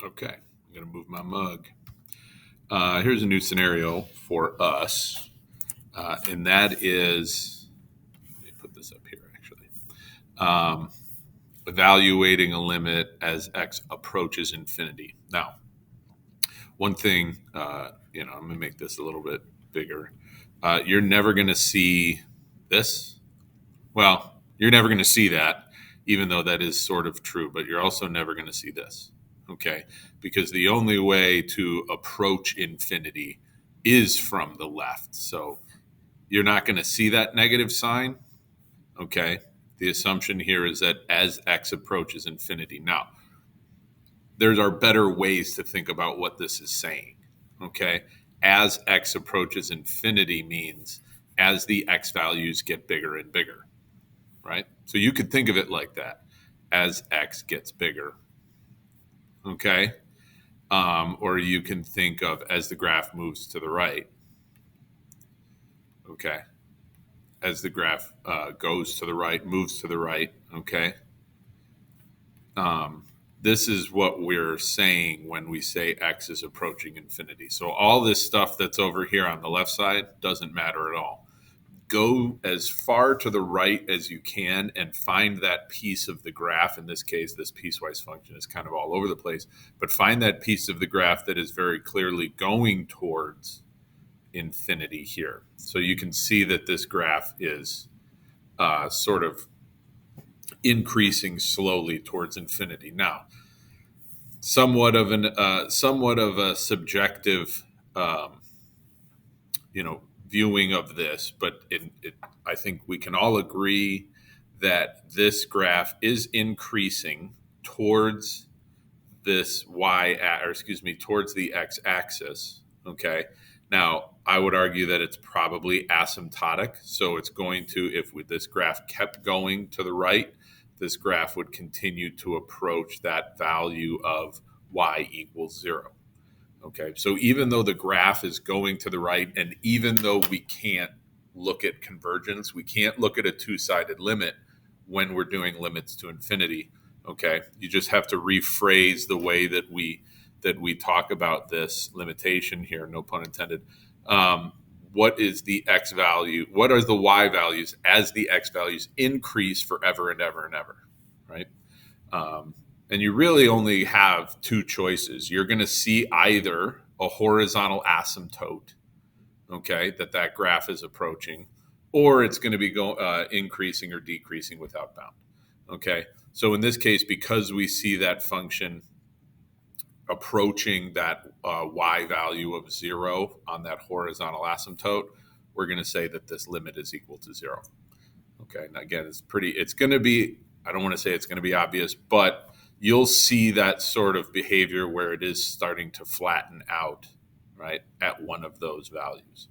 Okay, I'm going to move my mug. Here's a new scenario for us, and that is, let me put this up here actually. Um, Evaluating a limit as x approaches infinity. Now, one thing, I'm going to make this a little bit bigger. You're never going to see this. Well, you're never going to see that, even though that is sort of true, but you're also never going to see this. Okay. Because the only way to approach infinity is from the left. So you're not going to see that negative sign. Okay. The assumption here is that as x approaches infinity. Now, there are better ways to think about what this is saying. Okay. As x approaches infinity means as the x values get bigger and bigger, right? So you could think of it like that as x gets bigger. Okay. Or you can think of as the graph moves to the right. Okay. As the graph goes to the right, moves to the right. Okay. This is what we're saying when we say x is approaching infinity. So all this stuff that's over here on the left side doesn't matter at all. Go as far to the right as you can and find that piece of the graph. In this case, this piecewise function is kind of all over the place, but find that piece of the graph that is very clearly going towards infinity here. So you can see that this graph is sort of increasing slowly towards infinity. Now, somewhat of a subjective, viewing of this, but I think we can all agree that this graph is increasing towards this towards the x-axis. Okay. Now, I would argue that it's probably asymptotic. So it's going to, if this graph kept going to the right, this graph would continue to approach that value of y equals 0. Okay, so even though the graph is going to the right, and even though we can't look at convergence, we can't look at a two-sided limit when we're doing limits to infinity. Okay, you just have to rephrase the way that we talk about this limitation here. No pun intended. What is the x value? What are the y values as the x values increase forever and ever and ever? Right. And you really only have two choices. You're going to see either a horizontal asymptote, okay, that graph is approaching, or it's going to be increasing or decreasing without bound. Okay, so in this case, because we see that function approaching that y value of 0 on that horizontal asymptote, we're going to say that this limit is equal to 0. Okay, now again, it's going to be, I don't want to say it's going to be obvious, but you'll see that sort of behavior where it is starting to flatten out, right, at one of those values.